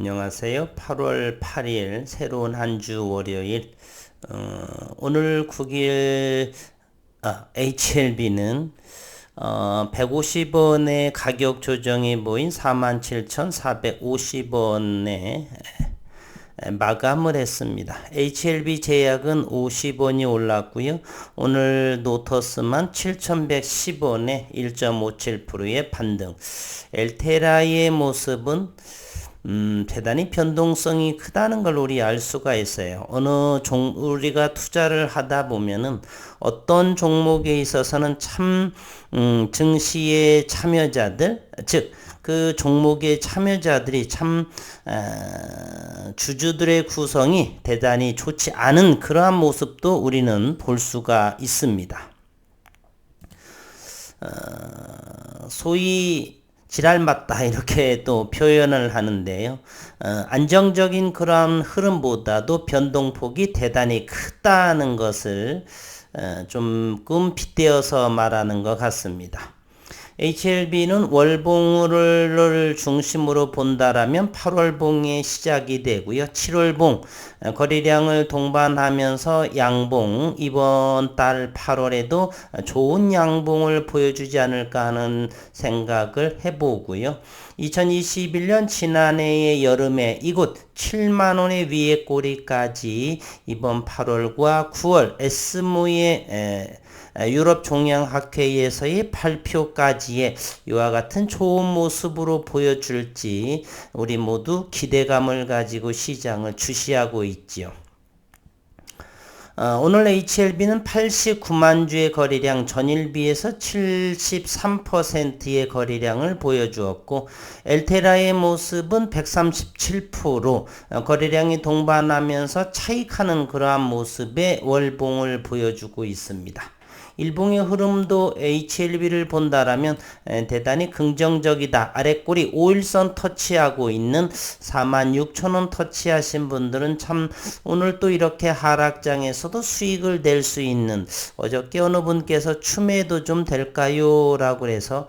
안녕하세요. 8월 8일 새로운 한 주 월요일. 오늘 9일 HLB는 150원의 가격 조정이 모인 47,450원에 마감을 했습니다. HLB 제약은 50원이 올랐고요. 오늘 노터스만 7,110원에 1.57%의 반등. 엘테라의 모습은 대단히 변동성이 크다는 걸 우리 알 수가 있어요. 우리가 투자를 하다 보면은 어떤 종목에 있어서는 증시의 참여자들, 즉, 그 종목의 참여자들이 주주들의 구성이 대단히 좋지 않은 그러한 모습도 우리는 볼 수가 있습니다. 소위 지랄맞다 이렇게 또 표현을 하는데요. 안정적인 그런 흐름보다도 변동폭이 대단히 크다는 것을 조금 빗대어서 말하는 것 같습니다. HLB는 월봉을 중심으로 본다라면 8월봉의 시작이 되고요. 7월봉 거래량을 동반하면서 양봉, 이번 달 8월에도 좋은 양봉을 보여주지 않을까 하는 생각을 해보고요. 2021년 지난해의 여름에 이곳 7만원의 위에 꼬리까지 이번 8월과 9월 S모의 유럽 종량학회에서의 발표까지의 이와 같은 좋은 모습으로 보여줄지 우리 모두 기대감을 가지고 시장을 주시하고 있지요. 오늘 HLB는 89만 주의 거래량, 전일 비해서 73%의 거래량을 보여주었고, 엘테라의 모습은 137% 거래량이 동반하면서 차익하는 그러한 모습의 월봉을 보여주고 있습니다. 일봉의 흐름도 HLB를 본다라면 대단히 긍정적이다. 아랫꼬리 5일선 터치하고 있는 46,000원 터치하신 분들은 참 오늘 또 이렇게 하락장에서도 수익을 낼 수 있는, 어저께 어느 분께서 추매도 좀 될까요? 라고 해서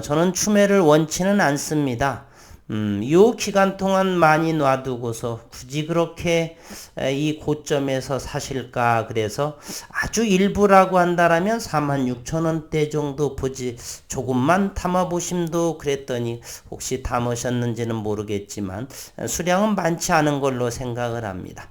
저는 추매를 원치는 않습니다. 요 기간 동안 많이 놔두고서 굳이 그렇게 이 고점에서 사실까, 그래서 아주 일부라고 한다라면 46,000원대 정도 보지, 조금만 담아보심도 그랬더니 혹시 담으셨는지는 모르겠지만 수량은 많지 않은 걸로 생각을 합니다.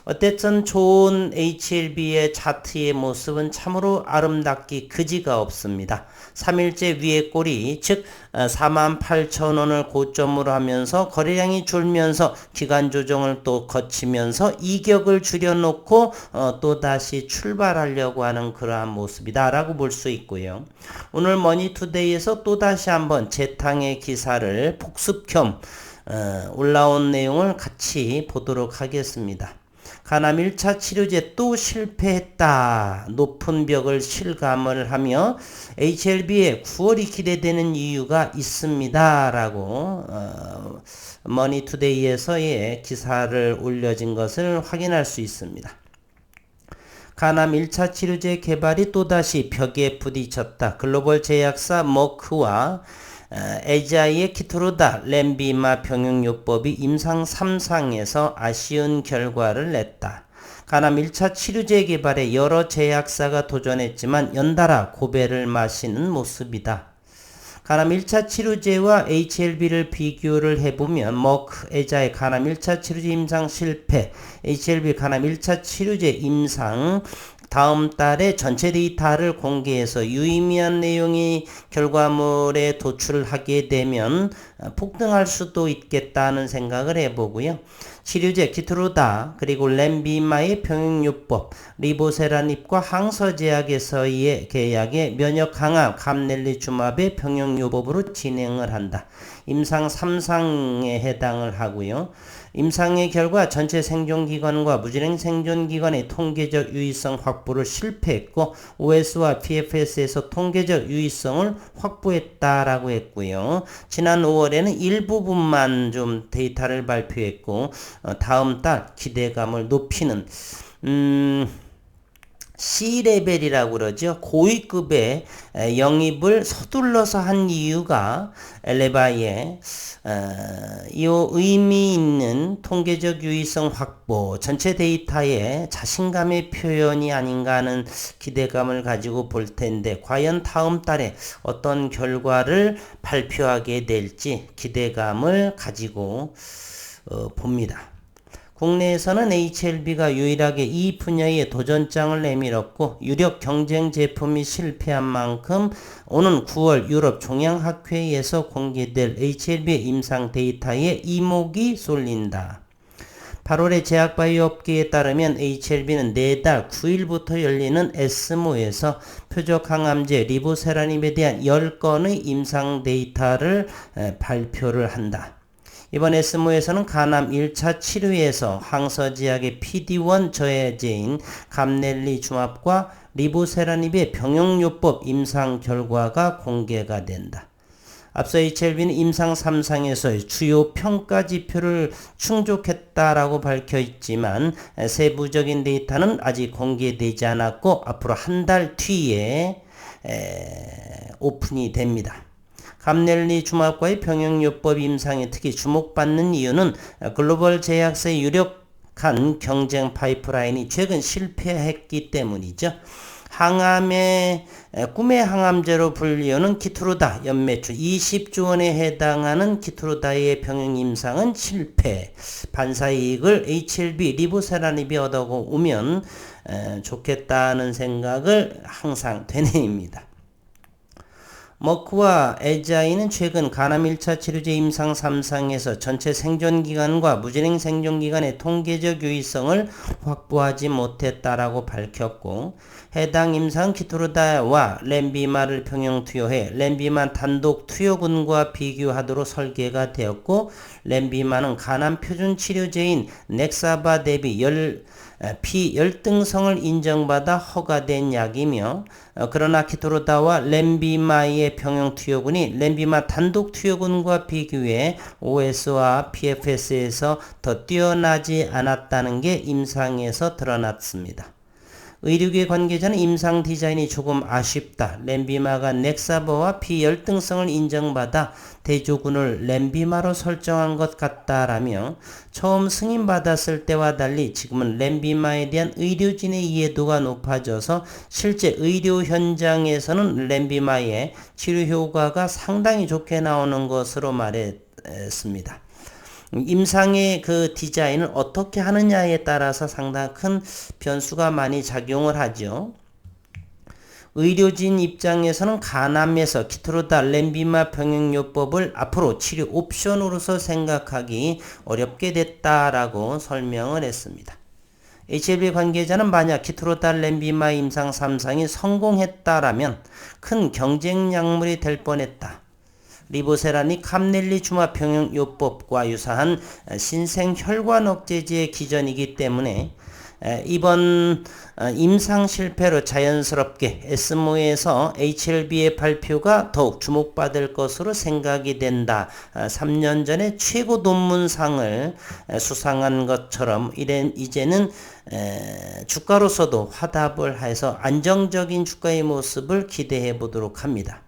어쨌든 좋은 HLB의 차트의 모습은 참으로 아름답기 그지가 없습니다. 3일째 위에 꼬리, 즉 48,000원을 고점으로 하면서 거래량이 줄면서 기간 조정을 또 거치면서 이격을 줄여놓고 또다시 출발하려고 하는 그러한 모습이다 라고 볼 수 있고요. 오늘 머니투데이에서 또다시 한번 재탕의 기사를 복습 겸 올라온 내용을 같이 보도록 하겠습니다. 간암 1차 치료제 또 실패했다. 높은 벽을 실감을 하며 HLB의 9월이 기대되는 이유가 있습니다. 라고 머니투데이에서의 기사를 올려진 것을 확인할 수 있습니다. 간암 1차 치료제 개발이 또다시 벽에 부딪혔다. 글로벌 제약사 머크와 에자이의 키트루다 렌비마 병용요법이 임상 3상에서 아쉬운 결과를 냈다. 간암 1차 치료제 개발에 여러 제약사가 도전했지만 연달아 고배를 마시는 모습이다. 간암 1차 치료제와 HLB를 비교를 해보면 머크, 에자의 간암 1차 치료제 임상 실패, HLB 간암 1차 치료제 임상 다음 달에 전체 데이터를 공개해서 유의미한 내용이 결과물에 도출하게 되면 폭등할 수도 있겠다는 생각을 해보고요. 치료제 키트루다 그리고 렌비마의 병용요법, 리보세라닙과 항서제약에서의 계약에 면역 강화 감넬리주맙의 병용요법으로 진행을 한다. 임상 3상에 해당을 하고요. 임상의 결과 전체 생존기간과 무진행 생존기간의 통계적 유의성 확보를 실패했고 OS와 PFS에서 통계적 유의성을 확보했다라고 했고요. 지난 5월에는 일부분만 좀 데이터를 발표했고 다음 달 기대감을 높이는 C레벨이라고 그러죠. 고위급의 영입을 서둘러서 한 이유가 엘레바의 이 의미 있는 통계적 유의성 확보, 전체 데이터의 자신감의 표현이 아닌가 하는 기대감을 가지고 볼 텐데 과연 다음 달에 어떤 결과를 발표하게 될지 기대감을 가지고 봅니다. 국내에서는 HLB가 유일하게 이 분야에 도전장을 내밀었고 유력 경쟁 제품이 실패한 만큼 오는 9월 유럽 종양학회에서 공개될 HLB의 임상 데이터에 이목이 쏠린다. 8월에 제약바이오 업계에 따르면 HLB는 내달 9일부터 열리는 에스모에서 표적 항암제 리보세라닙에 대한 10건의 임상 데이터를 발표를 한다. 이번 에스모에서는 간암 1차 치료에서 항서제약의 PD-1 저해제인 감넬리주맙과 리보세라닙의 병용요법 임상 결과가 공개가 된다. 앞서 HLB는 임상 3상에서의 주요 평가 지표를 충족했다라고 밝혀 있지만 세부적인 데이터는 아직 공개되지 않았고 앞으로 한 달 뒤에 오픈이 됩니다. 감넬리주맙과의 병용요법 임상에 특히 주목받는 이유는 글로벌 제약사의 유력한 경쟁 파이프라인이 최근 실패했기 때문이죠. 항암의 꿈의 항암제로 불리우는 키트루다 연매출 20조 원에 해당하는 키트루다의 병용 임상은 실패. 반사이익을 HLB 리보세라닙이 얻어오면 좋겠다는 생각을 항상 되뇌입니다. 머크와 에자이는 최근 간암 1차 치료제 임상 3상에서 전체 생존기간과 무진행 생존기간의 통계적 유의성을 확보하지 못했다라고 밝혔고 해당 임상 키트루다와 렌비마를 병용 투여해 렌비마 단독 투여군과 비교하도록 설계가 되었고 렌비마는 간암 표준 치료제인 넥사바 대비 비열등성을 인정받아 허가된 약이며 그러나 키트루다와 렌비마의 병용 투여군이 렌비마 단독 투여군과 비교해 OS와 PFS에서 더 뛰어나지 않았다는 게 임상에서 드러났습니다. 의료계 관계자는 임상 디자인이 조금 아쉽다. 렌비마가 넥사버와 비열등성을 인정받아 대조군을 렌비마로 설정한 것 같다라며 처음 승인받았을 때와 달리 지금은 렌비마에 대한 의료진의 이해도가 높아져서 실제 의료 현장에서는 렌비마의 치료 효과가 상당히 좋게 나오는 것으로 말했습니다. 임상의 그 디자인을 어떻게 하느냐에 따라서 상당히 큰 변수가 많이 작용을 하죠. 의료진 입장에서는 간암에서 키트루다 렌비마 병용요법을 앞으로 치료 옵션으로서 생각하기 어렵게 됐다라고 설명을 했습니다. HLB 관계자는 만약 키트루다 렌비마 임상 3상이 성공했다라면 큰 경쟁 약물이 될 뻔했다. 리보세라닙 감넬리주맙 병용요법과 유사한 신생혈관 억제제의 기전이기 때문에 이번 임상 실패로 자연스럽게 에스모에서 HLB의 발표가 더욱 주목받을 것으로 생각이 된다. 3년 전에 최고 논문상을 수상한 것처럼 이제는 주가로서도 화답을 해서 안정적인 주가의 모습을 기대해 보도록 합니다.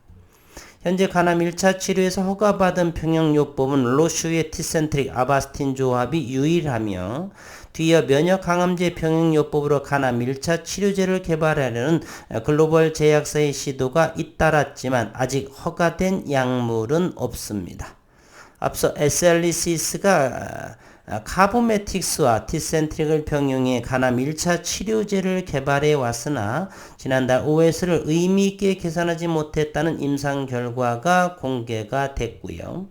현재 간암 1차 치료에서 허가받은 병용요법은 로슈의 티센트릭 아바스틴 조합이 유일하며 뒤이어 면역 항암제 병용요법으로 간암 1차 치료제를 개발하려는 글로벌 제약사의 시도가 잇따랐지만 아직 허가된 약물은 없습니다. 앞서 셀리시스가 카보메틱스와 티센트릭을 병용해 간암 1차 치료제를 개발해 왔으나 지난달 OS를 의미있게 계산하지 못했다는 임상 결과가 공개가 됐고요.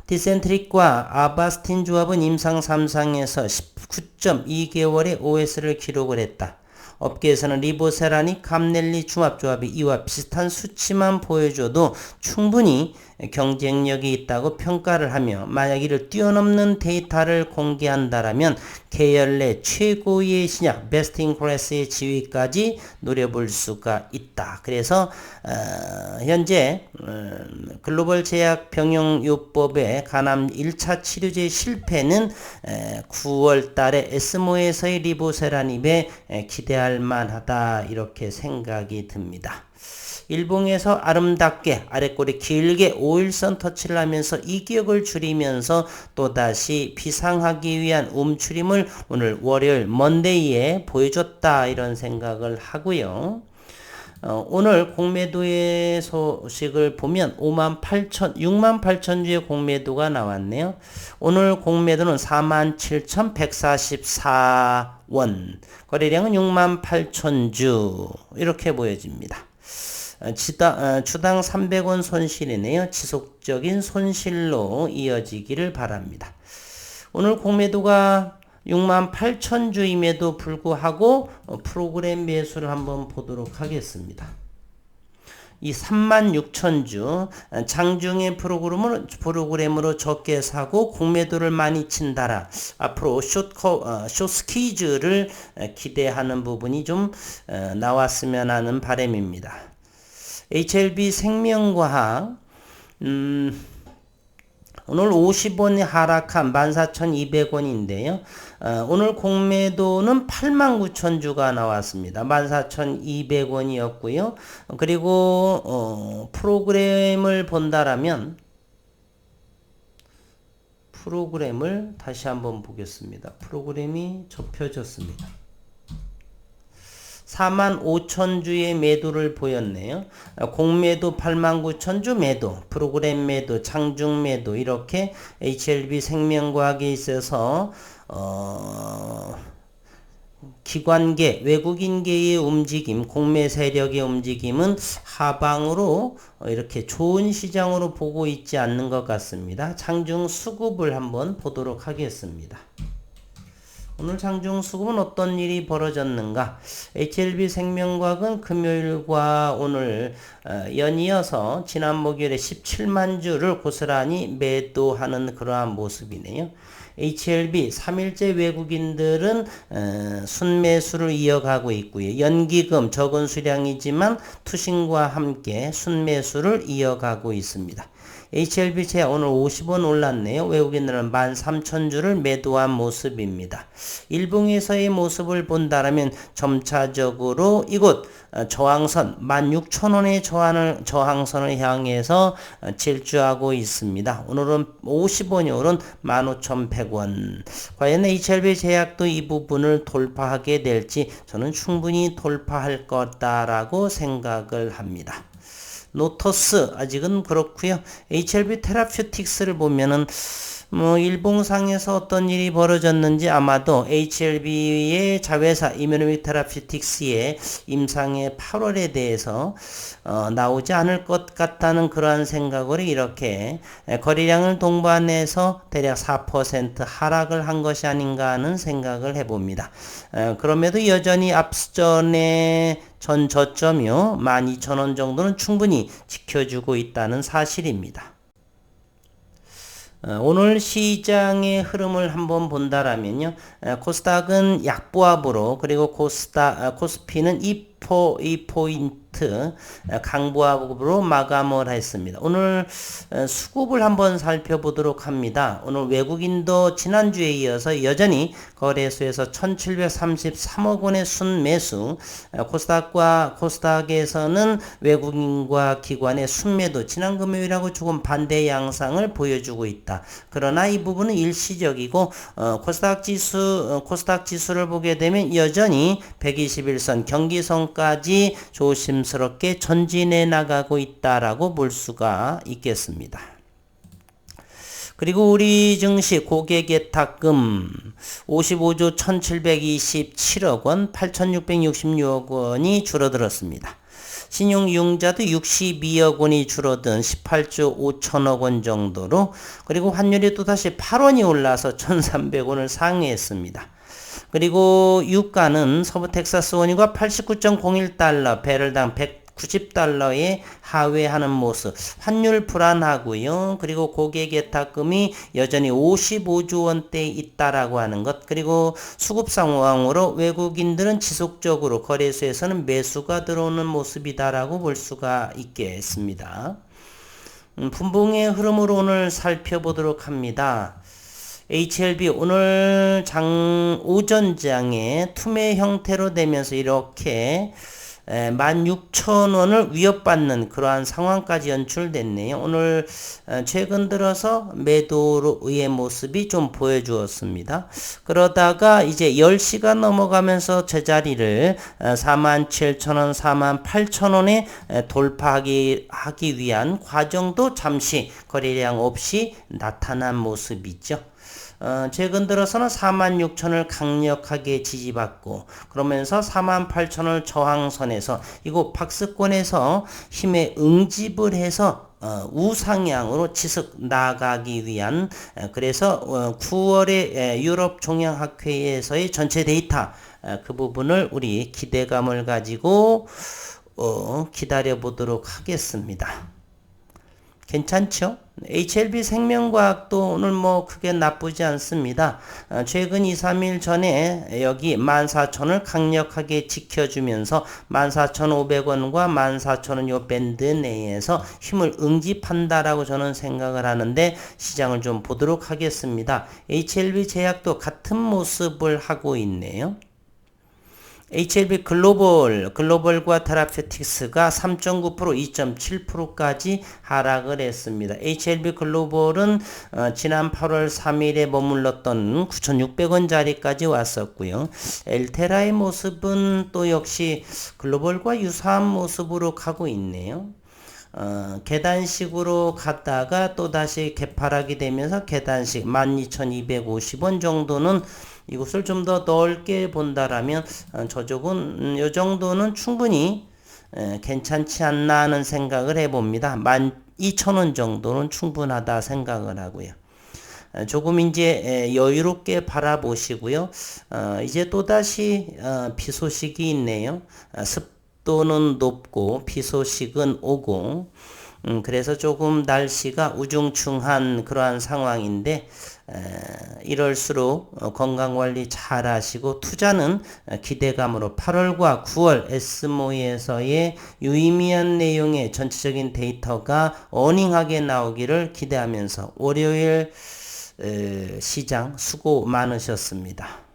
티센트릭과 아바스틴 조합은 임상 3상에서 19.2개월의 OS를 기록을 했다. 업계에서는 리보세라닙 감넬리주맙 조합이 이와 비슷한 수치만 보여줘도 충분히 경쟁력이 있다고 평가를 하며 만약 이를 뛰어넘는 데이터를 공개한다라면 계열 내 최고의 신약 베스트 인 클래스의 지위까지 노려볼 수가 있다. 그래서 현재 글로벌 제약 병용요법의 간암 1차 치료제 실패는 9월 달에 에스모에서의 리보세라닙에 기대할 기대할만하다 이렇게 생각이 듭니다. 일봉에서 아름답게 아랫꼬리 길게 5일선 터치를 하면서 이격을 줄이면서 또다시 비상하기 위한 움츠림을 오늘 월요일 먼데이에 보여줬다 이런 생각을 하고요. 오늘 공매도의 소식을 보면 68,000주의 공매도가 나왔네요. 오늘 공매도는 47,144원, 거래량은 68,000주 이렇게 보여집니다. 주당 300원 손실이네요. 지속적인 손실로 이어지기를 바랍니다. 오늘 공매도가 68,000주임에도 불구하고 프로그램 매수를 한번 보도록 하겠습니다. 이 36,000주 장중의 프로그램으로 적게 사고 공매도를 많이 친다라. 앞으로 숏스퀴즈를 기대하는 부분이 좀 나왔으면 하는 바람입니다. HLB 생명과학 오늘 50원이 하락한 14,200원인데요. 오늘 공매도는 89,000주가 나왔습니다. 14,200원이었고요. 그리고 프로그램을 본다라면 프로그램을 다시 한번 보겠습니다. 프로그램이 접혀졌습니다. 45,000주의 매도를 보였네요. 공매도 89,000주 매도, 프로그램 매도, 장중 매도 이렇게 HLB 생명과학에 있어서 기관계, 외국인계의 움직임, 공매 세력의 움직임은 하방으로 이렇게 좋은 시장으로 보고 있지 않는 것 같습니다. 장중 수급을 한번 보도록 하겠습니다. 오늘 장중 수급은 어떤 일이 벌어졌는가? HLB 생명과학은 금요일과 오늘 연이어서 지난 목요일에 17만 주를 고스란히 매도하는 그러한 모습이네요. HLB 3일째 외국인들은 순매수를 이어가고 있고요. 연기금 적은 수량이지만 투신과 함께 순매수를 이어가고 있습니다. HLB 제야 오늘 50원 올랐네요. 외국인들은 13,000주를 매도한 모습입니다. 일봉에서의 모습을 본다면 점차적으로 이곳 저항선 16,000원의 저항선을 향해서 질주하고 있습니다. 오늘은 50원이 오른 15,100원. 과연 HLB 제약도 이 부분을 돌파하게 될지 저는 충분히 돌파할 거다라고 생각을 합니다. 노터스 아직은 그렇고요. HLB 테라퓨틱스를 보면은 일봉상에서 어떤 일이 벌어졌는지 아마도 HLB의 자회사 이뮤노믹 테라퓨틱스의 임상의 8월에 대해서 나오지 않을 것 같다는 그러한 생각으로 이렇게 거래량을 동반해서 대략 4% 하락을 한 것이 아닌가 하는 생각을 해봅니다. 그럼에도 여전히 앞전에 전 저점이요 12,000원 정도는 충분히 지켜주고 있다는 사실입니다. 오늘 시장의 흐름을 한번 본다라면요. 코스닥은 약보합으로 그리고 코스피는 2포인트 강보합으로 마감을 했습니다. 오늘 수급을 한번 살펴보도록 합니다. 오늘 외국인도 지난주에 이어서 여전히 거래소에서 1,733억 원의 순매수, 코스닥에서는 외국인과 기관의 순매도 지난 금요일하고 조금 반대 양상을 보여주고 있다. 그러나 이 부분은 일시적이고 코스닥 지수를 보게 되면 여전히 121선 경기선까지 조심스럽게 전진해 나가고 있다라고 볼 수가 있겠습니다. 그리고 우리 증시 고객예탁금 55조 1727억 원, 8666억 원이 줄어들었습니다. 신용융자도 62억 원이 줄어든 18조 5천억 원 정도로, 그리고 환율이 또다시 8원이 올라서 1300원을 상회했습니다. 그리고 유가는 서부 텍사스 원유가 89.01달러, 배럴당 190달러에 하회하는 모습, 환율 불안하고요. 그리고 고객예탁금이 여전히 55조 원대에 있다라고 하는 것, 그리고 수급 상황으로 외국인들은 지속적으로 거래소에서는 매수가 들어오는 모습이다라고 볼 수가 있겠습니다. 분봉의 흐름으로 오늘 살펴보도록 합니다. HLB 오늘 오전장에 투매 형태로 되면서 이렇게 16,000원을 위협받는 그러한 상황까지 연출됐네요. 오늘 최근 들어서 매도의 모습이 좀 보여주었습니다. 그러다가 이제 10시가 넘어가면서 제자리를 47,000원, 48,000원에 돌파하기 위한 과정도 잠시 거래량 없이 나타난 모습이죠. 최근 들어서는 46,000을 강력하게 지지받고 그러면서 48,000을 저항선에서 이곳 박스권에서 힘에 응집을 해서 우상향으로 치석 나가기 위한 그래서 9월에 유럽 종양학회에서의 전체 데이터 그 부분을 우리 기대감을 가지고 기다려 보도록 하겠습니다. 괜찮죠? HLB 생명과학도 오늘 뭐 크게 나쁘지 않습니다. 최근 2, 3일 전에 여기 14,000을 강력하게 지켜주면서 14,500원과 14,000원 요 밴드 내에서 힘을 응집한다라고 저는 생각을 하는데 시장을 좀 보도록 하겠습니다. HLB 제약도 같은 모습을 하고 있네요. HLB 글로벌과 테라페틱스가 3.9%, 2.7%까지 하락을 했습니다. HLB 글로벌은 지난 8월 3일에 머물렀던 9,600원 자리까지 왔었고요. 엘테라의 모습은 또 역시 글로벌과 유사한 모습으로 가고 있네요. 계단식으로 갔다가 또다시 개파락이 되면서 계단식 12,250원 정도는 이곳을 좀 더 넓게 본다라면 저쪽은 이 정도는 충분히 괜찮지 않나 하는 생각을 해봅니다. 12,000원 정도는 충분하다 생각을 하고요. 조금 이제 여유롭게 바라보시고요. 이제 또다시 비 소식이 있네요. 습도는 높고 비 소식은 오고 그래서 조금 날씨가 우중충한 그러한 상황인데 이럴수록 건강관리 잘 하시고 투자는 기대감으로 8월과 9월 에스모에서의 유의미한 내용의 전체적인 데이터가 어닝하게 나오기를 기대하면서 월요일 시장 수고 많으셨습니다.